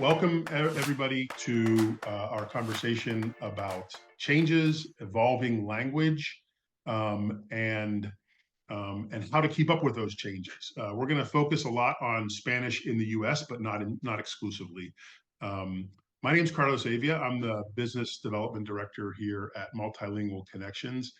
Welcome everybody to our conversation about changes, evolving language, and how to keep up with those changes. We're going to focus a lot on Spanish in the U.S., but not exclusively. My name is Carlos Avia. I'm the Business Development Director here at Multilingual Connections.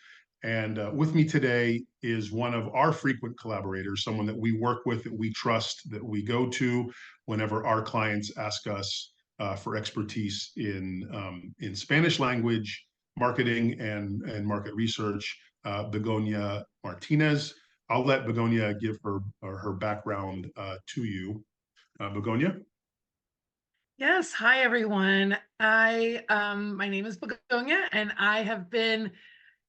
And with me today is one of our frequent collaborators, someone that we work with, that we trust, that we go to whenever our clients ask us for expertise in Spanish language marketing and market research. Begonia Martinez. I'll let Begonia give her background to you. Begonia? Yes. Hi, everyone. My name is Begonia, and I have been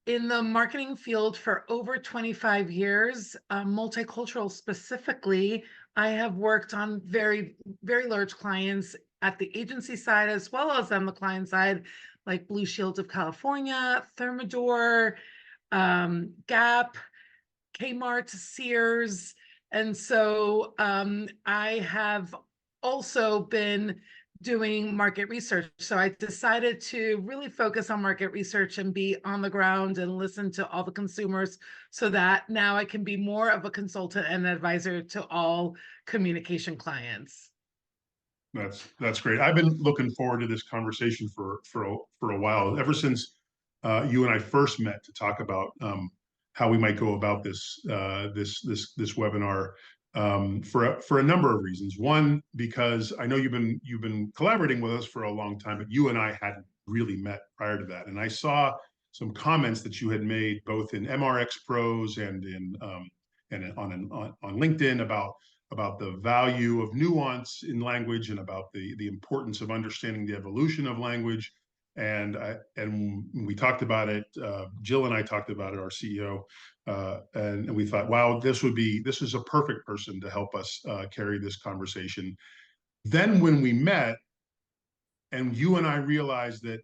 in the marketing field for over 25 years, multicultural specifically. I have worked on very, very large clients at the agency side as well as on the client side, like Blue Shield of California, Thermador, Gap, Kmart, Sears. And so I have also been doing market research. So I decided to really focus on market research and be on the ground and listen to all the consumers so that now I can be more of a consultant and advisor to all communication clients. That's great. I've been looking forward to this conversation for a while, ever since you and I first met to talk about how we might go about this webinar, for a number of reasons. One, because I know you've been collaborating with us for a long time, but you and I hadn't really met prior to that, and I saw some comments that you had made both in MRX Pros and on LinkedIn about the value of nuance in language and about the importance of understanding the evolution of language. And we talked about it. Jill and I talked about it, our CEO, and we thought, wow, this is a perfect person to help us carry this conversation. Then when we met, and you and I realized that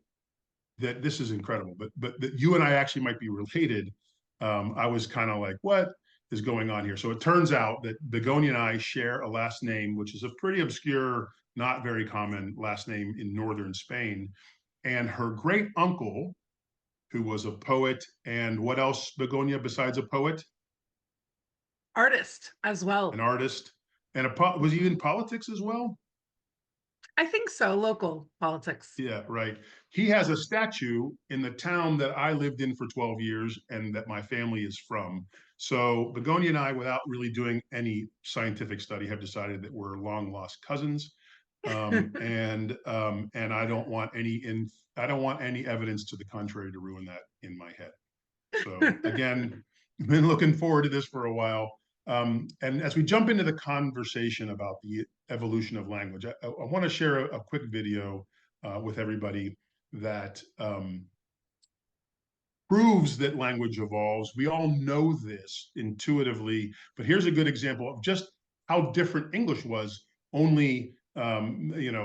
this is incredible, but that you and I actually might be related. I was kind of like, what is going on here? So it turns out that Begonia and I share a last name, which is a pretty obscure, not very common last name in northern Spain. And her great uncle, who was a poet, and what else, Begonia, besides a poet? Artist as An well. artist, and was he in politics as well? I think so, local politics. Yeah, right. He has a statue in the town that I lived in for 12 years and that my family is from. So Begonia and I, without really doing any scientific study, have decided that we're long lost cousins. And I don't want any evidence to the contrary to ruin that in my head. So again, been looking forward to this for a while. And as we jump into the conversation about the evolution of language, I want to share a quick video with everybody that proves that language evolves. We all know this intuitively, but here's a good example of just how different English was only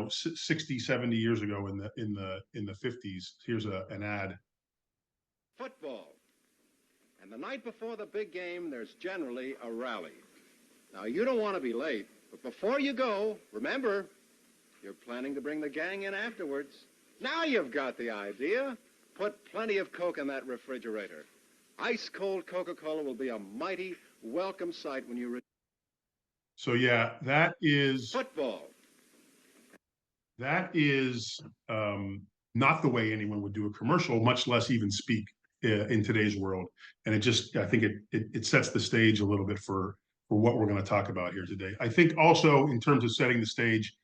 60, 70 years ago in the 50s. Here's an ad. Football. And the night before the big game, there's generally a rally. Now, you don't want to be late, but before you go, remember, you're planning to bring the gang in afterwards. Now you've got the idea. Put plenty of Coke in that refrigerator. Ice-cold Coca-Cola will be a mighty welcome sight when you... So, yeah, that is... Football. That is not the way anyone would do a commercial, much less even speak in today's world. And I think it sets the stage a little bit for what we're going to talk about here today. I think also, in terms of setting the stage,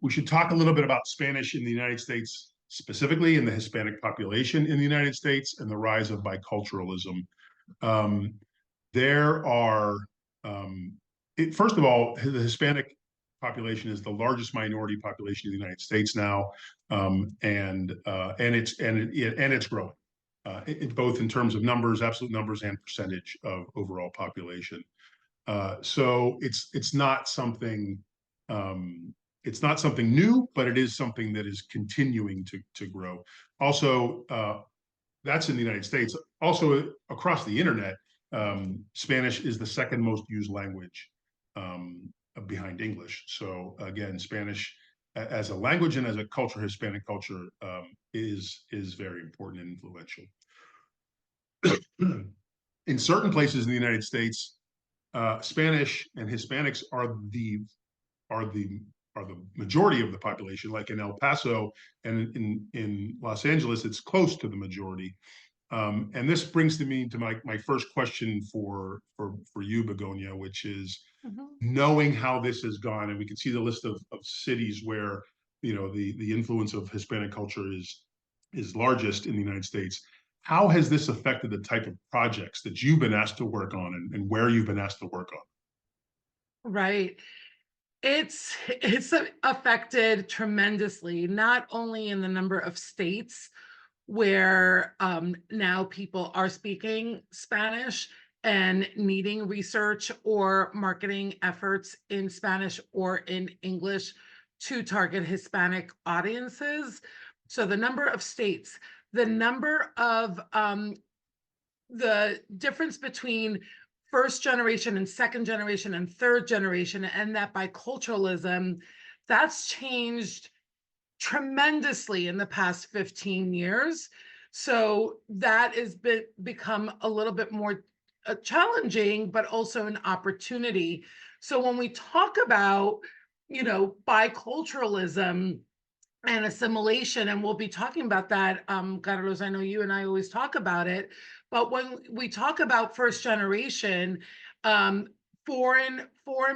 we should talk a little bit about Spanish in the United States, specifically in the Hispanic population in the United States, and the rise of biculturalism. First of all, the Hispanic population is the largest minority population in the United States now, and it's growing. Both in terms of numbers, absolute numbers, and percentage of overall population. So it's not something new, but it is something that is continuing to grow. Also, that's in the United States. Also, across the internet, Spanish is the second most used language behind English. So again, Spanish as a language and as a culture, Hispanic culture, is very important and influential. In certain places in the United States, Spanish and Hispanics are the are the majority of the population. Like in El Paso and in Los Angeles, it's close to the majority. And this brings me to my first question for you, Begonia, which is knowing how this has gone, and we can see the list of cities where the influence of Hispanic culture is largest in the United States. How has this affected the type of projects that you've been asked to work on and where you've been asked to work on? Right. It's affected tremendously, not only in the number of states where now people are speaking Spanish and needing research or marketing efforts in Spanish or in English to target Hispanic audiences. So the number of states, the number of the difference between first generation and second generation and third generation, and that biculturalism, that's changed tremendously in the past 15 years. So that has become a little bit more challenging, but also an opportunity. So when we talk about, biculturalism and assimilation, and we'll be talking about that, Carlos, I know you and I always talk about it, but when we talk about first generation, um, foreign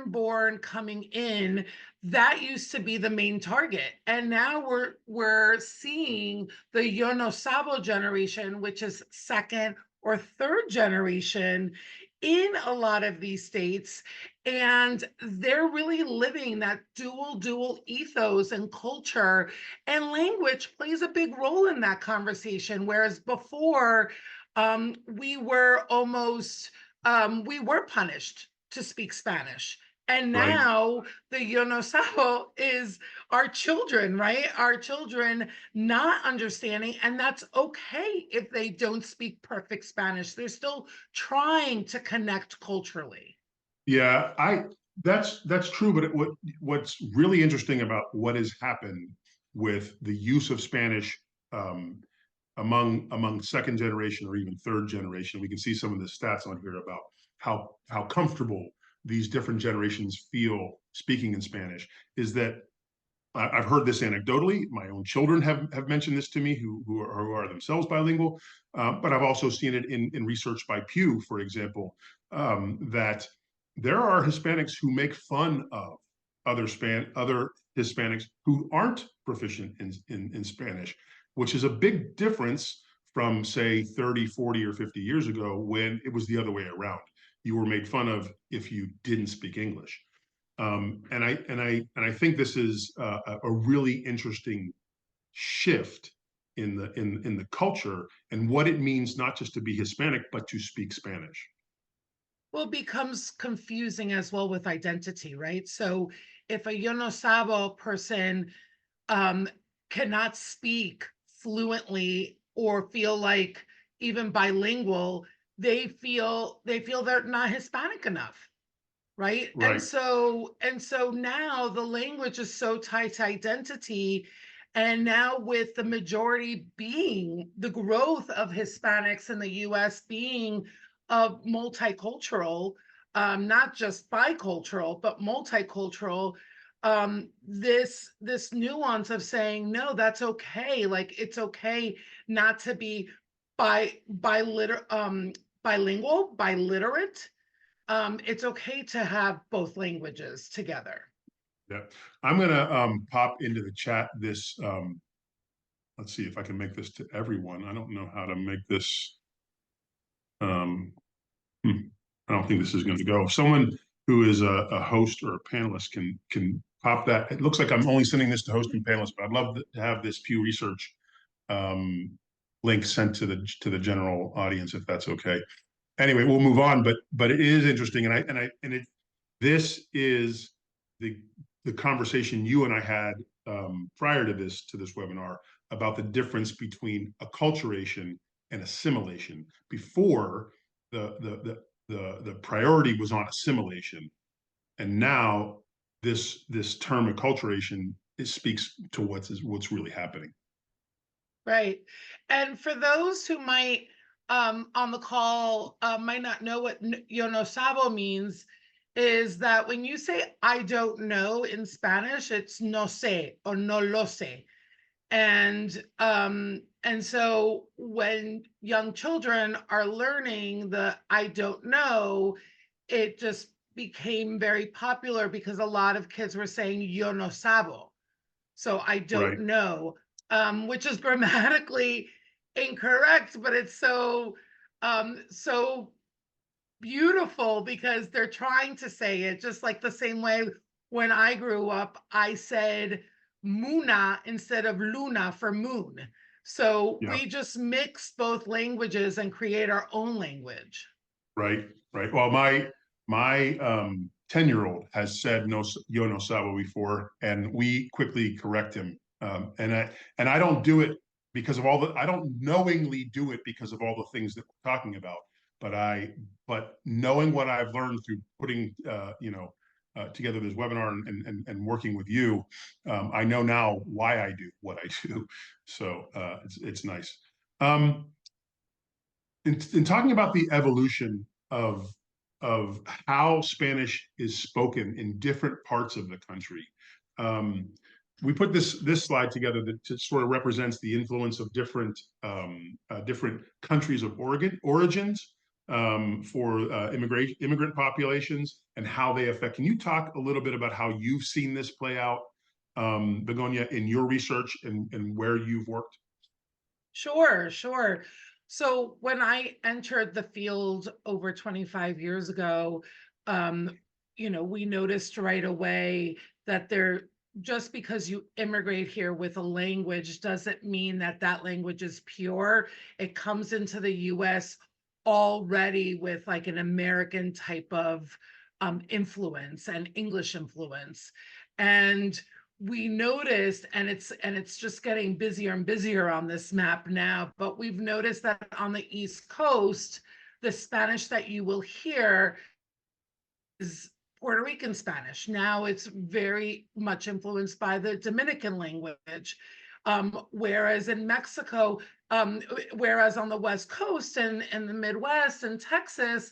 born coming in, that used to be the main target, and now we're seeing the Yo no Sabo generation, which is second or third generation in a lot of these states, and they're really living that dual ethos and culture, and language plays a big role in that conversation. Whereas before, we were almost we were punished to speak Spanish. And Right. now the Yo no Sabo is our children, right? Our children not understanding, and that's okay if they don't speak perfect Spanish. They're still trying to connect culturally. Yeah, that's true. But what's really interesting about what has happened with the use of Spanish um, among second generation or even third generation, we can see some of the stats on here about how comfortable these different generations feel speaking in Spanish. Is that I've heard this anecdotally. My own children have mentioned this to me, who are themselves bilingual, but I've also seen it in research by Pew, for example, that there are Hispanics who make fun of other Hispanics who aren't proficient in Spanish, which is a big difference from, say, 30, 40, or 50 years ago, when it was the other way around. You were made fun of if you didn't speak English. And I think this is a really interesting shift in the culture and what it means not just to be Hispanic but to speak Spanish. Well, it becomes confusing as well with identity, right? So if a Yo no Sabo person um, cannot speak fluently or feel like even bilingual, they feel they're not Hispanic enough, right? Right. And so now the language is so tied to identity, and now with the majority being the growth of Hispanics in the US being of multicultural, not just bicultural but multicultural, this nuance of saying no, that's okay, like it's okay not to be bilingual, biliterate, it's okay to have both languages together. Yeah. I'm gonna pop into the chat this. Let's see if I can make this to everyone. I don't know how to make this. Um, I don't think this is going to go. If someone who is a host or a panelist can pop that. It looks like I'm only sending this to host and panelists, but I'd love to have this Pew Research um, link sent to the general audience if that's okay. Anyway, we'll move on. But it is interesting, this is the conversation you and I had prior to this webinar about the difference between acculturation and assimilation. Before, the priority was on assimilation, and now this term acculturation it speaks to what's really happening. Right. And for those who might on the call might not know what yo no sabo means, is that when you say I don't know in Spanish, it's no sé or no lo sé. And so when young children are learning the I don't know, it just became very popular because a lot of kids were saying yo no sabo. So I don't Right. know, which is grammatically incorrect, but it's so beautiful because they're trying to say it just like the same way when I grew up, I said Muna instead of Luna for moon. So Yeah. we just mix both languages and create our own language. Right. Right. Well, my 10-year-old has said no yo no sabo before, and we quickly correct him. And I don't do it because of all the I don't knowingly do it because of all the things that we're talking about. But knowing what I've learned through putting together this webinar and working with you, I know now why I do what I do. So it's nice. Um, in talking about the evolution of how Spanish is spoken in different parts of the country, um, we put this slide together that sort of represents the influence of different countries of origins for immigrant populations and how they affect. Can you talk a little bit about how you've seen this play out, Begonia, in your research and where you've worked? Sure, sure. So when I entered the field over 25 years ago, we noticed right away that just because you immigrate here with a language doesn't mean that that language is pure. It comes into the US already with like an American type of influence and English influence. And we noticed, and it's just getting busier and busier on this map now, but we've noticed that on the East Coast, the Spanish that you will hear is Puerto Rican Spanish. Now it's very much influenced by the Dominican language. Whereas in Mexico, whereas on the West Coast and the Midwest and Texas,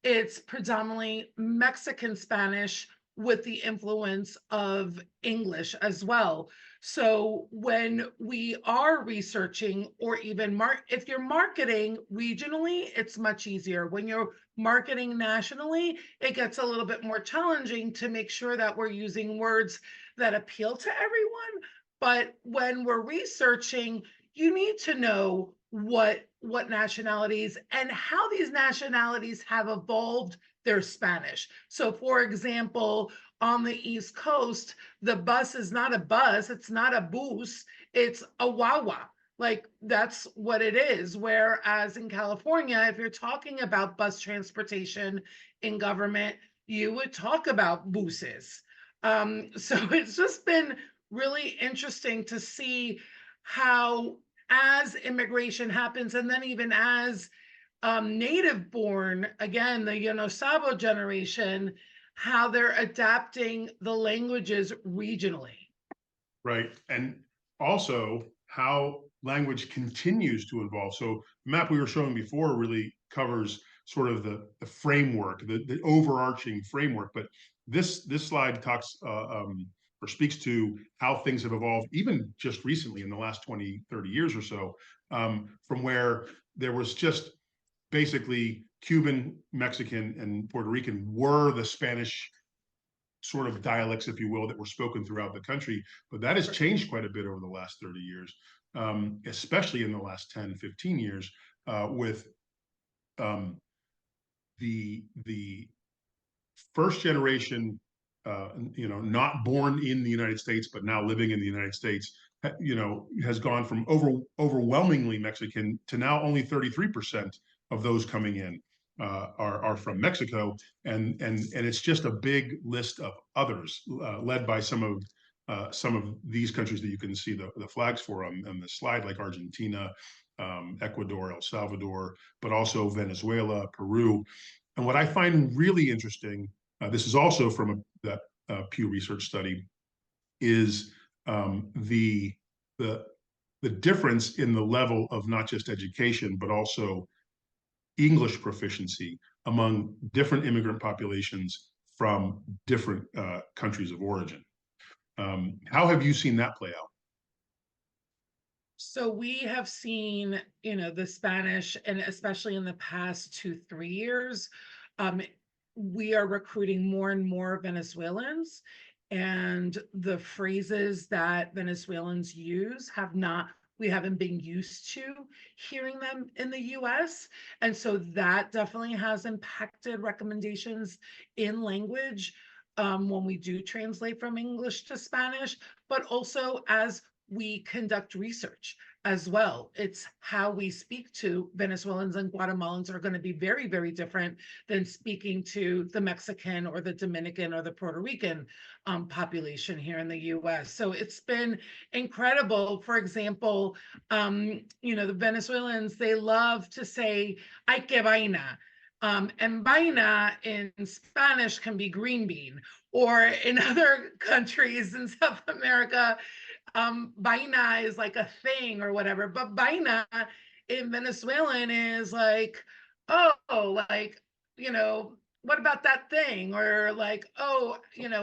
it's predominantly Mexican Spanish with the influence of English as well. So when we are researching or even if you're marketing regionally, it's much easier. When you're marketing nationally, it gets a little bit more challenging to make sure that we're using words that appeal to everyone. But when we're researching, you need to know what nationalities and how these nationalities have evolved their Spanish. So for example, on the East Coast, the bus is not a bus, it's not a bus, it's a wawa. Like that's what it is. Whereas in California, if you're talking about bus transportation in government, you would talk about buses. So it's just been really interesting to see how, as immigration happens, and then even as native born, again, the Sabo generation, how they're adapting the languages regionally. Right. And also how language continues to evolve. So the map we were showing before really covers sort of the framework, the overarching framework. But this slide talks or speaks to how things have evolved, even just recently in the last 20, 30 years or so, from where there was just basically Cuban, Mexican, and Puerto Rican were the Spanish sort of dialects, if you will, that were spoken throughout the country. But that has changed quite a bit over the last 30 years, especially in the last 10, 15 years, with um, the first generation, not born in the United States, but now living in the United States, has gone from overwhelmingly Mexican to now only 33% of those coming in are from Mexico, and it's just a big list of others, led by some of these countries that you can see the flags for on the slide, like Argentina, Ecuador, El Salvador, but also Venezuela, Peru. And what I find really interesting, this is also from that Pew Research study, is the the difference in the level of not just education but also English proficiency among different immigrant populations from different countries of origin. How have you seen that play out? So we have seen, the Spanish, and especially in the past 2, 3 years, um, we are recruiting more and more Venezuelans, and the phrases that Venezuelans use we haven't been used to hearing them in the US. And so that definitely has impacted recommendations in language when we do translate from English to Spanish, but also as we conduct research as well. It's how we speak to Venezuelans and Guatemalans are going to be very, very different than speaking to the Mexican or the Dominican or the Puerto Rican population here in the US. So it's been incredible. For example, the Venezuelans, they love to say, ay que vaina. And vaina in Spanish can be green bean, or in other countries in South America, vaina is like a thing or whatever, but vaina in Venezuelan is like, oh, like, what about that thing? Or like, oh,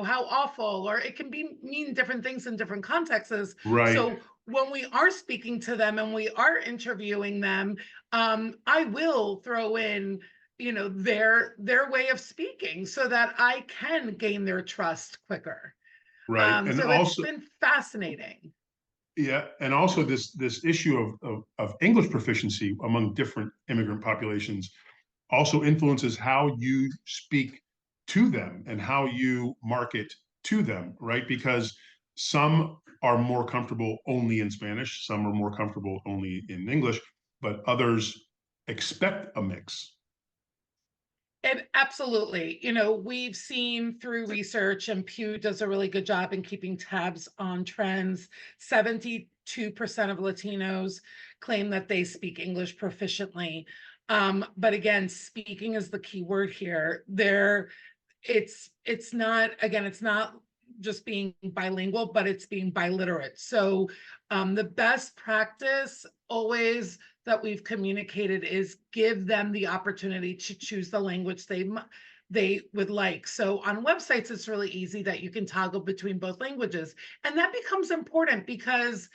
how awful, or it can mean different things in different contexts. Right, So when we are speaking to them and we are interviewing them, I will throw in, their way of speaking so that I can gain their trust quicker. right, and So it's also, been fascinating. yeah, and also this issue of English proficiency among different immigrant populations also influences how you speak to them and how you market to them, right? Because some are more comfortable only in Spanish, some are more comfortable only in English, but others expect a mix. And absolutely, we've seen through research, and Pew does a really good job in keeping tabs on trends. 72% of Latinos claim that they speak English proficiently. But again, speaking is the key word here. It's not, again, it's not just being bilingual, but it's being biliterate. So the best practice always that we've communicated is give them the opportunity to choose the language they would like. So on websites, it's really easy that you can toggle between both languages. And that becomes important because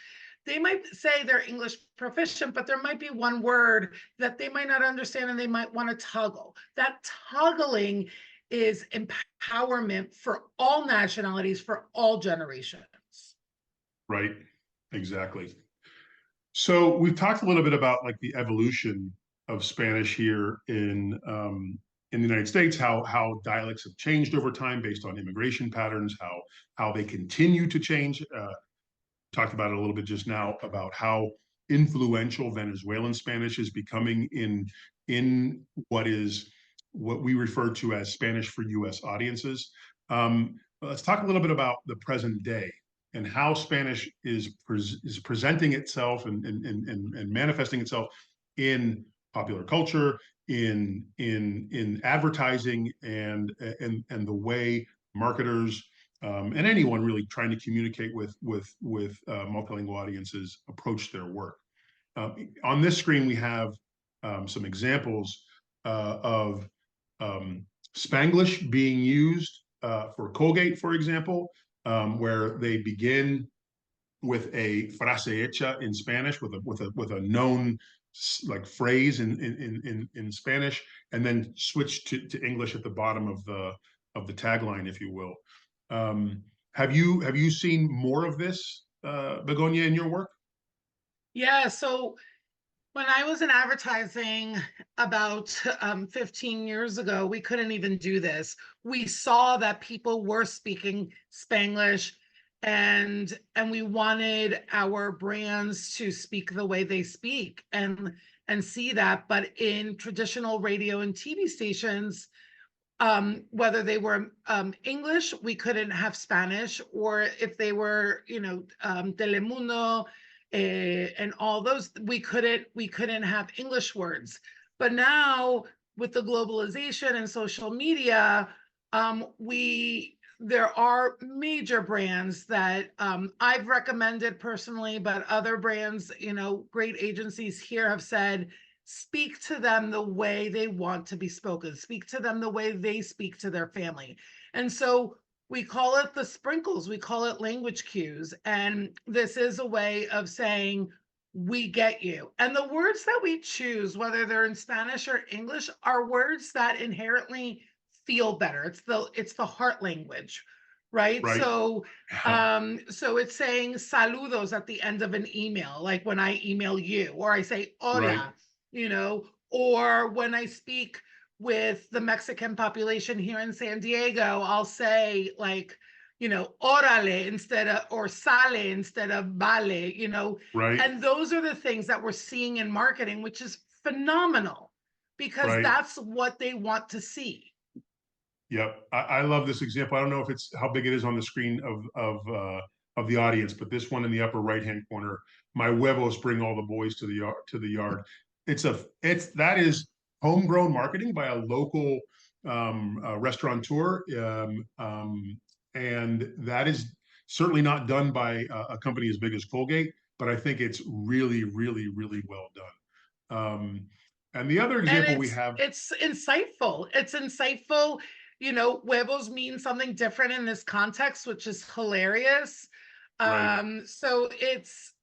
they might say they're English proficient, but there might be one word that they might not understand and they might want to toggle. That toggling is empowerment for all nationalities, for all generations. Right, exactly. So we've talked a little bit about like the evolution of Spanish here in the United States, how dialects have changed over time based on immigration patterns, how they continue to change. Talked about it a little bit just now about how influential Venezuelan Spanish is becoming in what we refer to as Spanish for U.S. audiences. Let's talk a little bit about the present day and how Spanish is presenting itself and manifesting itself in popular culture, in advertising, and the way marketers and anyone really trying to communicate with multilingual audiences approach their work. On this screen, we have some examples of Spanglish being used for Colgate, for example, where they begin with a frase hecha in Spanish, with a known like phrase in Spanish, and then switch to English at the bottom of the tagline, if you will. Have you seen more of this, Begonia, in your work? Yeah, so when I was in advertising about 15 years ago, we couldn't even do this. We saw that people were speaking Spanglish, and we wanted our brands to speak the way they speak and see that. But in traditional radio and TV stations, whether they were English, we couldn't have Spanish, or if they were, Telemundo, and all those, we couldn't have English words. But now with the globalization and social media, there are major brands that I've recommended personally, but other brands, great agencies here have said, speak to them the way they want to be spoken, speak to them the way they speak to their family. And so we call it the sprinkles, we call it language cues. And this is a way of saying, we get you. And the words that we choose, whether they're in Spanish or English, are words that inherently feel better. It's the heart language, right? Right. So it's saying saludos at the end of an email, like when I email you, or I say Right. hola, or when I speak with the Mexican population here in San Diego, I'll say like, orale instead of, or sale instead of vale, Right. and those are the things that we're seeing in marketing, which is phenomenal because Right. that's what they want to see. Yep, I love this example. I don't know if it's how big it is on the screen of the audience, but this one in the upper right hand corner, my huevos bring all the boys to the yard. That is homegrown marketing by a local restaurateur, and that is certainly not done by a company as big as Colgate, but I think it's really, really, really well done. And the other And example we it's have, it's insightful. It's insightful. Huevos mean something different in this context, which is hilarious. right? So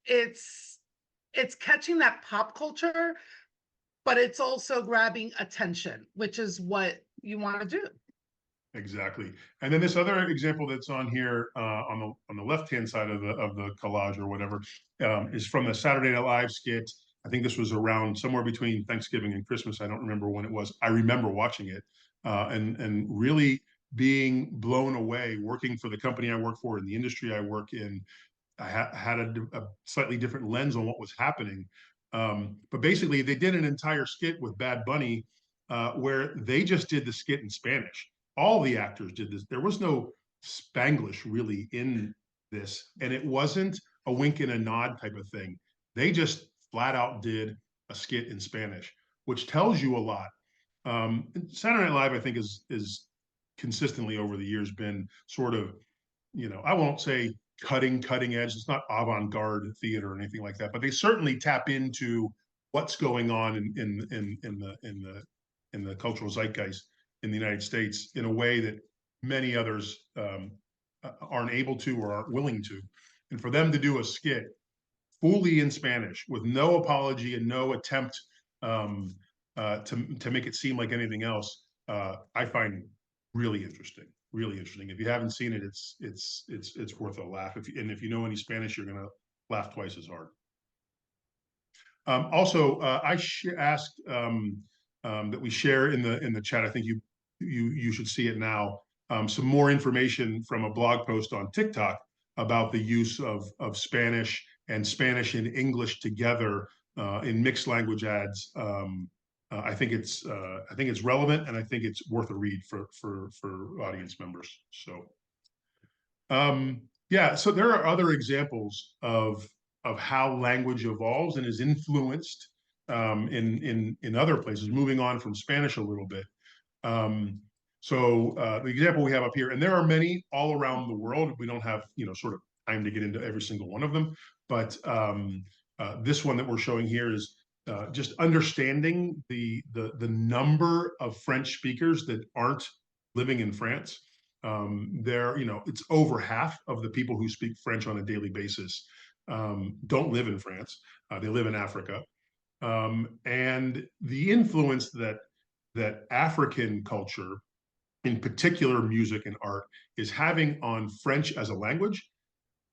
it's catching that pop culture, but it's also grabbing attention, which is what you want to do. Exactly. And then this other example that's on here on the left hand side of the collage or whatever is from the Saturday Night Live skit. I think this was around somewhere between Thanksgiving and Christmas. I don't remember when it was. I remember watching it and really being blown away. Working for the company I work for in the industry I work in, I had a slightly different lens on what was happening. But basically, they did an entire skit with Bad Bunny where they just did the skit in Spanish. All the actors did this. There was no Spanglish really in this, and it wasn't a wink and a nod type of thing. They just flat out did a skit in Spanish, which tells you a lot. Saturday Night Live, I think, is consistently over the years been sort of, I won't say cutting edge. It's not avant-garde theater or anything like that, but they certainly tap into what's going on in the cultural zeitgeist in the United States in a way that many others aren't able to or aren't willing to. And for them to do a skit fully in Spanish with no apology and no attempt to make it seem like anything else, I find really interesting. Really interesting. If you haven't seen it, it's worth a laugh. If you know any Spanish, you're gonna laugh twice as hard. Also, I asked that we share in the chat. I think you should see it now. Some more information from a blog post on TikTok about the use of Spanish and Spanish and English together in mixed language ads. I think it's relevant, and I think it's worth a read for audience members. So, yeah. So there are other examples of how language evolves and is influenced in other places. Moving on from Spanish a little bit. The example we have up here, and there are many all around the world. We don't have sort of time to get into every single one of them, but this one that we're showing here is just understanding the number of French speakers that aren't living in France. It's over half of the people who speak French on a daily basis don't live in France. They live in Africa, and the influence that African culture, in particular music and art, is having on French as a language,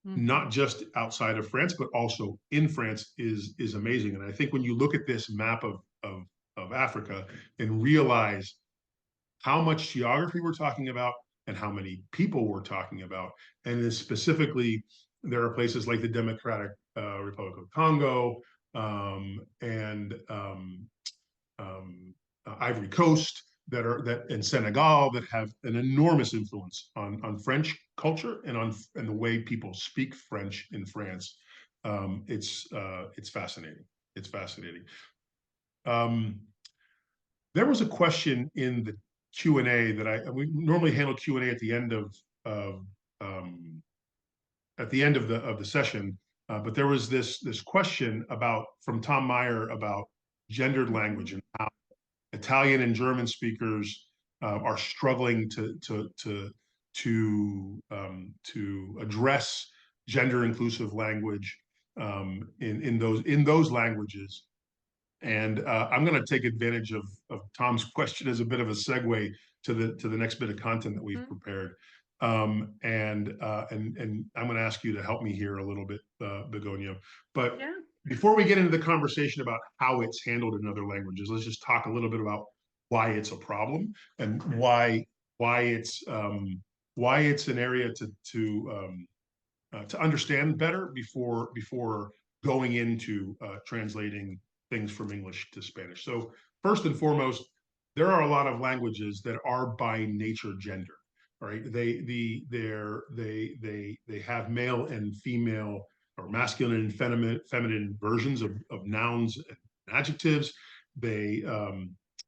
not just outside of France, but also in France, is amazing. And I think when you look at this map of Africa and realize how much geography we're talking about and how many people we're talking about, and specifically, there are places like the Democratic Republic of Congo and Ivory Coast and Senegal that have an enormous influence on French culture and the way people speak French in France. It's fascinating. It's fascinating. There was a question in the Q&A that we normally handle Q&A at the end of at the end of the session, but there was this question from Tom Meyer about gendered language and how Italian and German speakers are struggling to address gender inclusive language in those languages. And I'm going to take advantage of Tom's question as a bit of a segue to the next bit of content that we've prepared. And I'm going to ask you to help me here a little bit, Begonia. But Yeah. before we get into the conversation about how it's handled in other languages, let's just talk a little bit about why it's a problem and why it's an area to understand better before going into translating things from English to Spanish. So first and foremost, there are a lot of languages that are by nature gender. Right? They have male and female or masculine and feminine versions of nouns and adjectives. They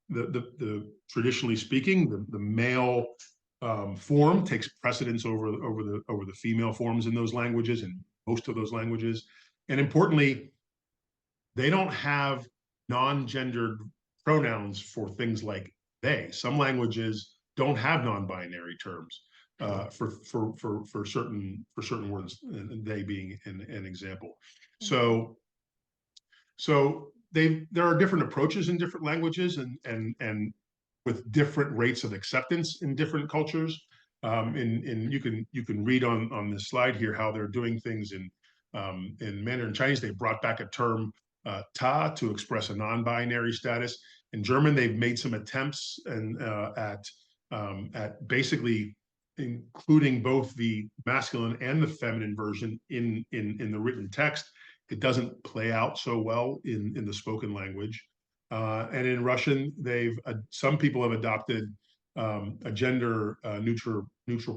the traditionally speaking, the male form takes precedence over the female forms in those languages, and most of those languages. And importantly, they don't have non-gendered pronouns for things like they. Some languages don't have non-binary terms for certain words, and they being an example. So there are different approaches in different languages, and with different rates of acceptance in different cultures. And you can read on this slide here how they're doing things in Mandarin Chinese. They brought back a term ta to express a non-binary status. In German, they've made some attempts at basically including both the masculine and the feminine version in the written text. It doesn't play out so well in the spoken language. And in Russian, some people have adopted a gender neutral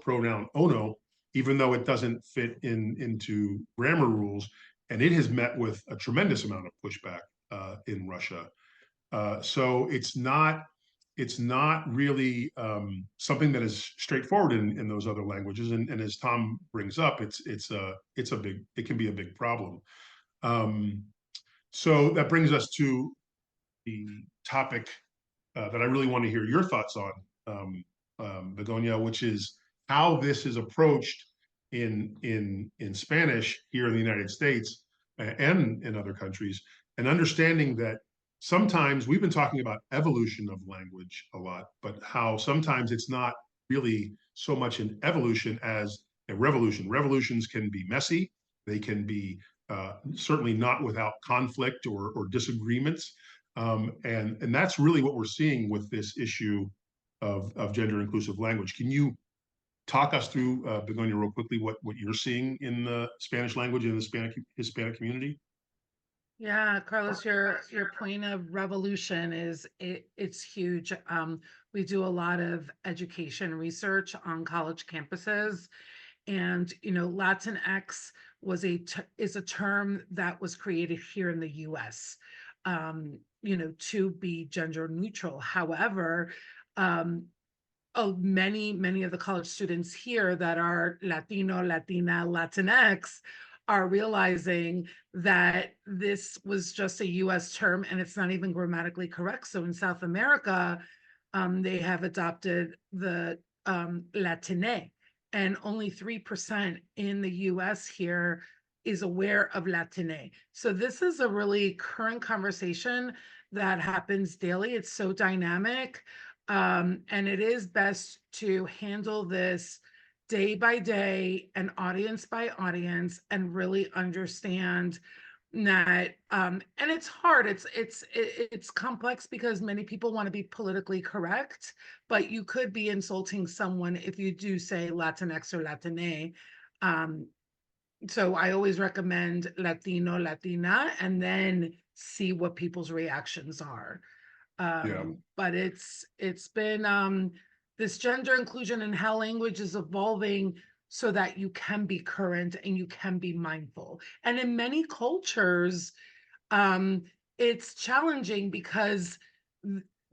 pronoun ono, even though it doesn't fit into grammar rules, and it has met with a tremendous amount of pushback in Russia. So it's not really something that is straightforward in those other languages. And as Tom brings up, it can be a big problem. So that brings us to the topic that I really want to hear your thoughts on, Begonia, which is how this is approached in Spanish here in the United States and in other countries, and understanding that sometimes we've been talking about evolution of language a lot, but how sometimes it's not really so much an evolution as a revolution. Revolutions can be messy. They can be certainly not without conflict or disagreements. And that's really what we're seeing with this issue of gender inclusive language. Can you talk us through, Begonia, real quickly, what you're seeing in the Spanish language in the Hispanic community? Yeah, Carlos, your point of revolution it's huge. We do a lot of education research on college campuses, and Latinx is a term that was created here in the U.S. To be gender neutral. However, many of the college students here that are Latino, Latina, Latinx are realizing that this was just a US term and it's not even grammatically correct. So in South America, they have adopted the Latine, and only 3% in the US here is aware of Latine. So this is a really current conversation that happens daily. It's so dynamic. And it is best to handle this day by day and audience by audience and really understand that and it's hard, it's complex because many people want to be politically correct, but you could be insulting someone if you do say Latinx or Latine. So I always recommend Latino, Latina, and then see what people's reactions are. But it's been this gender inclusion and how language is evolving so that you can be current and you can be mindful. And in many cultures, it's challenging because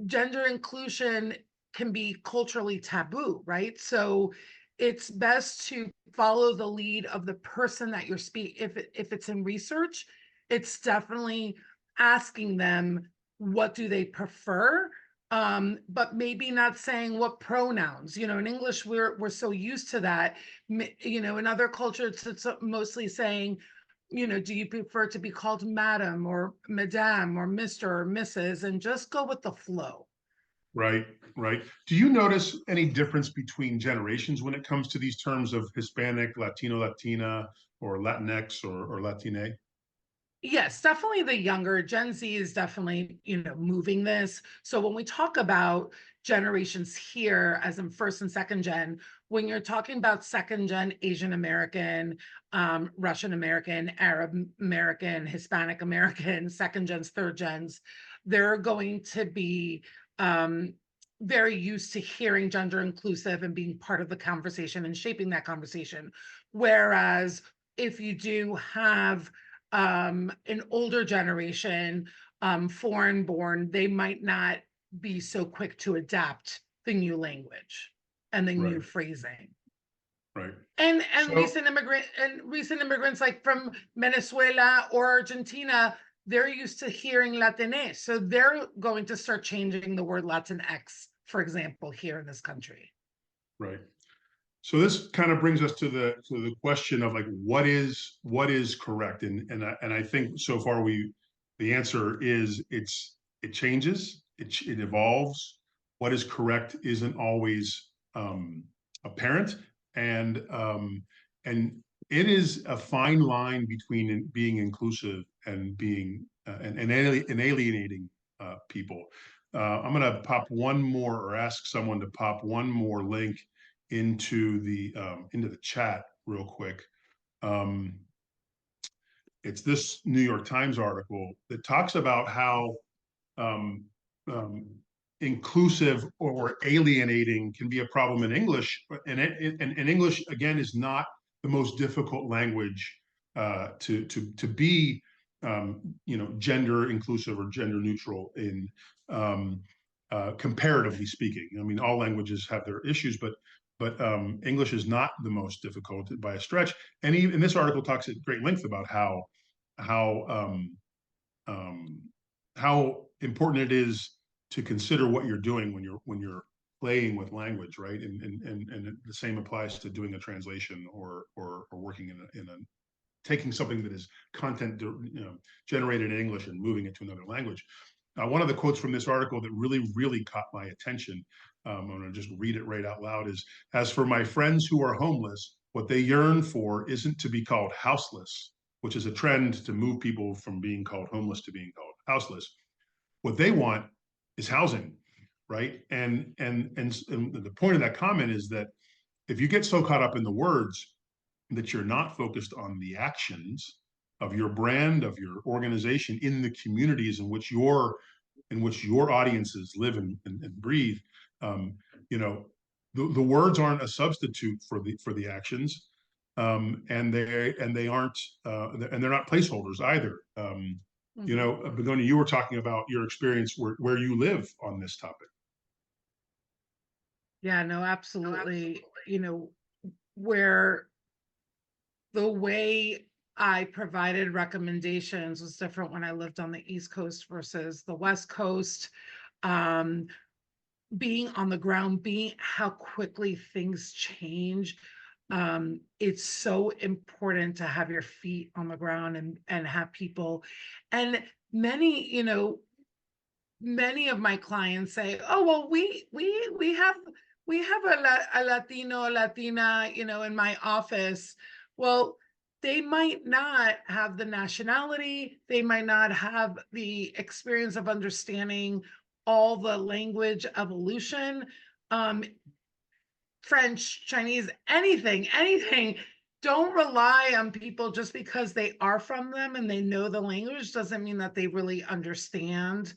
gender inclusion can be culturally taboo, right? So it's best to follow the lead of the person that you're speaking. If it's in research, it's definitely asking them what do they prefer, but maybe not saying what pronouns. You know, in English, we're so used to that. You know, in other cultures, it's mostly saying, you know, do you prefer to be called madam or madame or Mr. or Mrs., and just go with the flow. Right, right. Do you notice any difference between generations when it comes to these terms of Hispanic, Latino, Latina, or Latinx or Latine? Yes, definitely the younger Gen Z is definitely, you know, moving this. So when we talk about generations here, as in first and second gen, when you're talking about second gen Asian American, Russian American, Arab American, Hispanic American, second gens, third gens, they're going to be very used to hearing gender inclusive and being part of the conversation and shaping that conversation. Whereas if you do have an older generation, foreign born, they might not be so quick to adapt the new language and the new Right, phrasing. right. And So, recent immigrants like from Venezuela or Argentina, they're used to hearing Latinx, so they're going to start changing the word Latinx, for example, here in this country. right. So this kind of brings us to the question of like what is correct, and I think so far the answer is it changes, it evolves. What is correct isn't always apparent, and and it is a fine line between being inclusive and being and alienating people. I'm going to pop one more, or ask someone to pop one more link into the chat real quick. Um, it's this New York Times article that talks about how um, um, inclusive or alienating can be a problem in English, and English again is not the most difficult language to be gender inclusive or gender neutral in, comparatively speaking. I mean, all languages have their issues, but English is not the most difficult by a stretch. And even this article talks at great length about how um, how important it is to consider what you're doing when you're playing with language, right? And the same applies to doing a translation or working in a taking something that is content generated in English and moving it to another language. One of the quotes from this article that really caught my attention, I'm going to just read it right out loud, is, "As for my friends who are homeless, what they yearn for isn't to be called houseless," which is a trend to move people from being called homeless to being called houseless. What they want is housing, right? And the point of that comment is that if you get so caught up in the words that you're not focused on the actions of your brand, of your organization, in the communities in which your audiences live and breathe, um, you know, the words aren't a substitute for the actions, and they aren't and they're not placeholders either. Begonia, you were talking about your experience where you live on this topic. Yeah, no, absolutely. You know, where the way I provided recommendations was different when I lived on the East Coast versus the West Coast. Um, Being on the ground, being how quickly things change. It's so important to have your feet on the ground and have people. And many of my clients say, "Oh, well, we have a Latino, Latina, in my office." Well, they might not have the nationality, they might not have the experience of understanding all the language evolution, um, French, Chinese, anything. Don't rely on people just because they are from them and they know the language doesn't mean that they really understand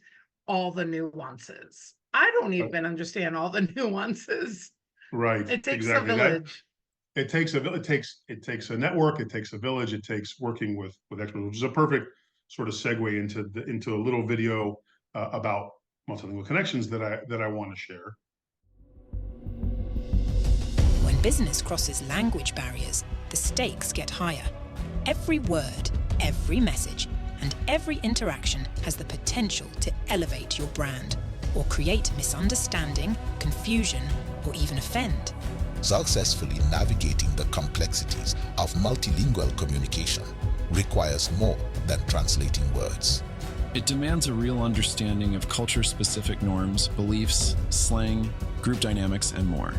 all the nuances. I don't even understand all the nuances. Right, It takes a exactly. That village. it takes a network, it takes a village, it takes working with experts, which is a perfect sort of segue into a little video about multilingual connections that I want to share. When business crosses language barriers, the stakes get higher. Every word, every message, and every interaction has the potential to elevate your brand or create misunderstanding, confusion, or even offend. Successfully navigating the complexities of multilingual communication requires more than translating words. It demands a real understanding of culture-specific norms, beliefs, slang, group dynamics, and more.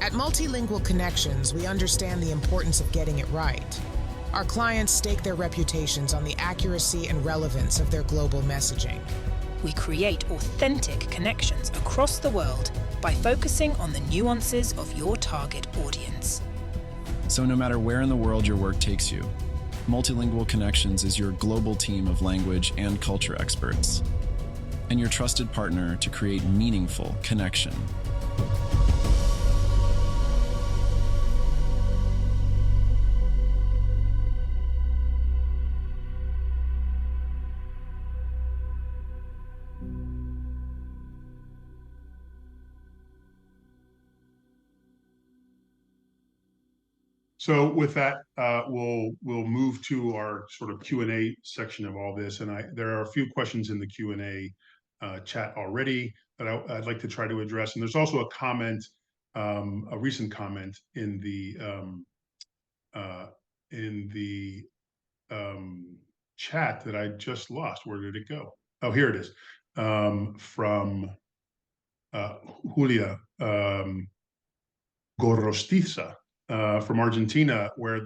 At Multilingual Connections, we understand the importance of getting it right. Our clients stake their reputations on the accuracy and relevance of their global messaging. We create authentic connections across the world by focusing on the nuances of your target audience. So no matter where in the world your work takes you, Multilingual Connections is your global team of language and culture experts, and your trusted partner to create meaningful connection. So with that, we'll move to our sort of Q&A section of all this, and there are a few questions in the Q&A chat already that I'd like to try to address, and there's also a comment, a recent comment in the chat that I just lost. Where did it go? Oh, here it is, from Julia Gorostiza. From Argentina, where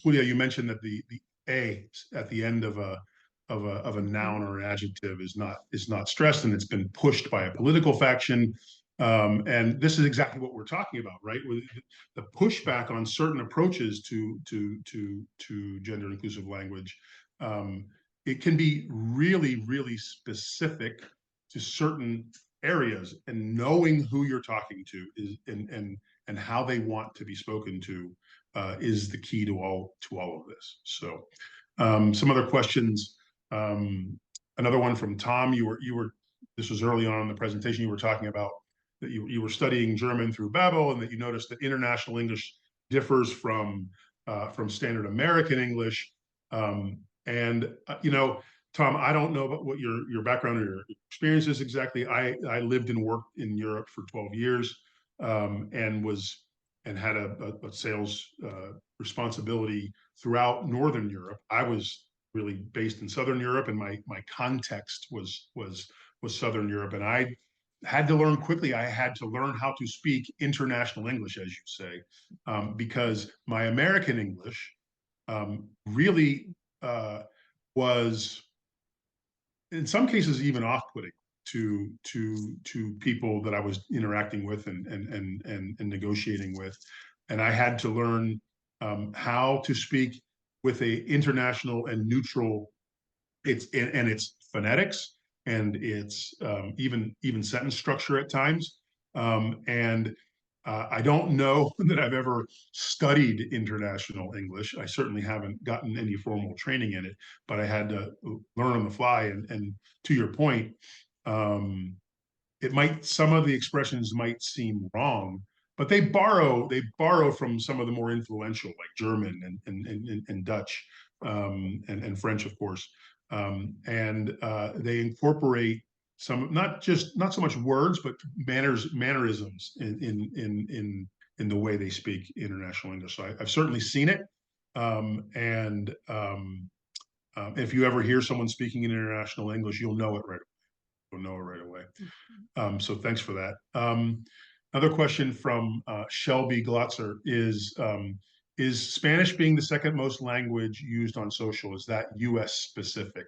Julia, you mentioned that the a at the end of a noun or an adjective is not stressed, and it's been pushed by a political faction. And this is exactly what we're talking about, right? With the pushback on certain approaches to gender inclusive language. It can be really, really specific to certain areas, and knowing who you're talking to is and how they want to be spoken to is the key to all of this. So some other questions. Another one from Tom. You were this was early on in the presentation. You were talking about that you were studying German through Babel, and that you noticed that International English differs from standard American English. You know, Tom, I don't know about what your background or your experience is exactly. I lived and worked in Europe for 12 years, and had a sales responsibility throughout Northern Europe. I was really based in Southern Europe, and my context was Southern Europe, and I had to learn quickly. I had to learn how to speak international English, as you say, because my American English really was, in some cases, even off-putting to people that I was interacting with and negotiating with, and I had to learn how to speak with a international and neutral. Its phonetics and its even sentence structure at times, and I don't know that I've ever studied international English. I certainly haven't gotten any formal training in it, but I had to learn on the fly. And to your point, some of the expressions might seem wrong, but they borrow from some of the more influential, like German and Dutch, and French, of course, and they incorporate some, not so much words, but mannerisms in the way they speak international English. So I've certainly seen it, and if you ever hear someone speaking in international English, you'll know it right away. So thanks for that. Another question from Shelby Glotzer is Spanish being the second most language used on social, is that US specific?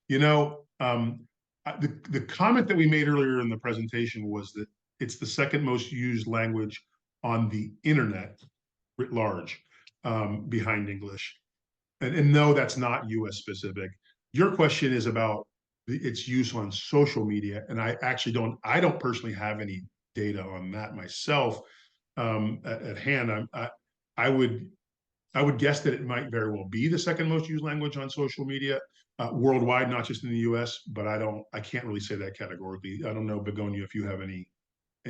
You know, the comment that we made earlier in the presentation was that it's the second most used language on the internet writ large, behind English. And no, that's not US specific. Your question is about its use on social media, and I actually don't personally have any data on that myself at hand. I would guess that it might very well be the second most used language on social media worldwide, not just in the US, but I can't really say that categorically. I don't know, Begonia, if you have any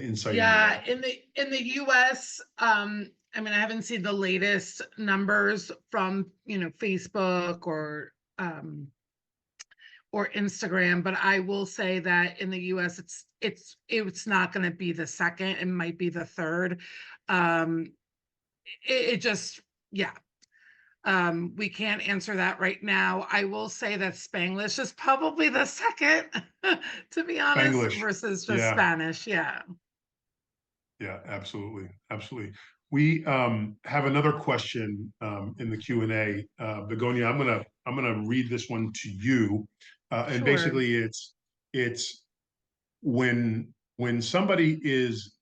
insight into Yeah, that. in the US, I mean, I haven't seen the latest numbers from, Facebook or Instagram, but I will say that in the US it's not going to be the second, it might be the third. Um it just, yeah. We can't answer that right now. I will say that Spanglish is probably the second, to be honest, Spanglish. versus just Yeah. Spanish. Yeah. Yeah, absolutely. Absolutely. We have another question in the Q&A. Begonia, I'm gonna read this one to you. And Sure. basically it's when somebody is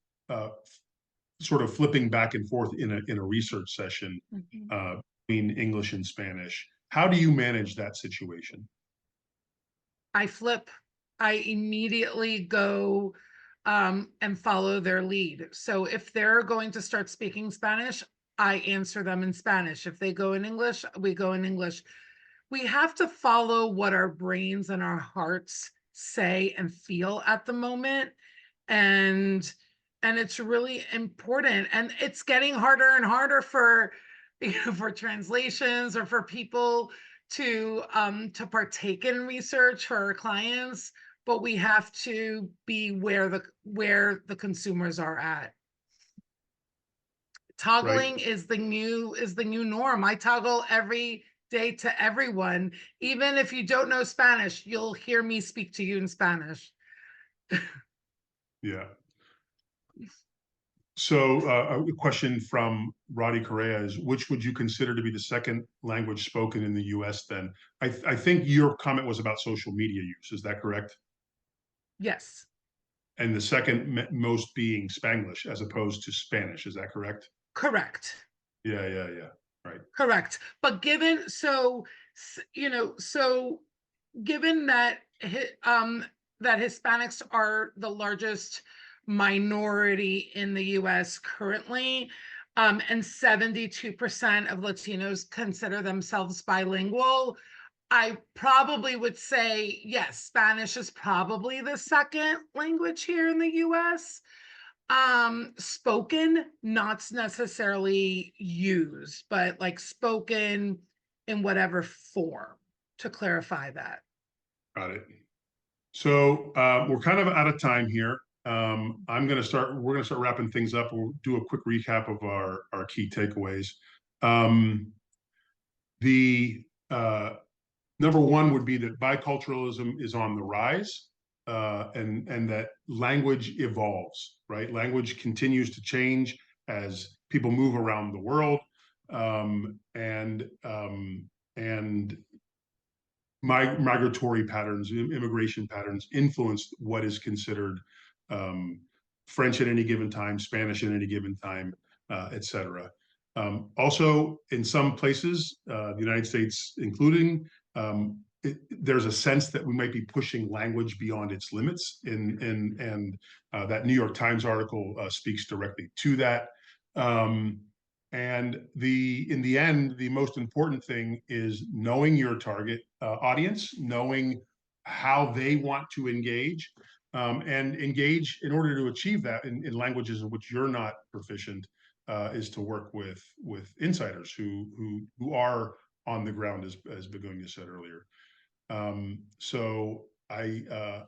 sort of flipping back and forth in a research session Mhm. between English and Spanish, how do you manage that situation? I flip. I immediately go and follow their lead. So if they're going to start speaking Spanish, I answer them in Spanish. If they go in English, we go in English. We have to follow what our brains and our hearts say and feel at the moment. And it's really important. And it's getting harder and harder for for translations or for people to partake in research for our clients, but we have to be where the consumers are at. Right? Toggling is the new norm. I toggle every day to everyone. Even if you don't know Spanish, you'll hear me speak to you in Spanish. Yeah. So a question from Roddy Correa is, which would you consider to be the second language spoken in the US then? I think your comment was about social media use. Is that correct? Yes, And the second most being Spanglish as opposed to Spanish. Is that correct? correct. Yeah, yeah, yeah. Right. Correct. But given given that that Hispanics are the largest minority in the US currently, and 72% of Latinos consider themselves bilingual, I probably would say yes, Spanish is probably the second language here in the US. Spoken, not necessarily used, but like spoken in whatever form, to clarify that. Got it. So we're kind of out of time here. We're gonna start wrapping things up. We'll do a quick recap of our key takeaways. Um, the Number one would be that biculturalism is on the rise, and that language evolves, right? Language continues to change as people move around the world, and migratory patterns, immigration patterns influence what is considered French at any given time, Spanish at any given time, et cetera. Also, in some places, the United States including, there's a sense that we might be pushing language beyond its limits, and that New York Times article speaks directly to that. And in the end, the most important thing is knowing your target audience, knowing how they want to engage, and engage in order to achieve that in languages in which you're not proficient, is to work with insiders who are on the ground, as Begonia said earlier. So I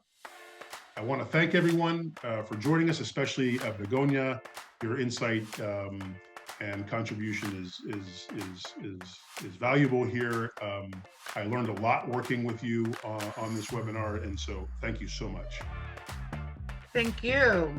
want to thank everyone for joining us, especially Begonia. Your insight and contribution is valuable here. I learned a lot working with you on this webinar, and so thank you so much. Thank you.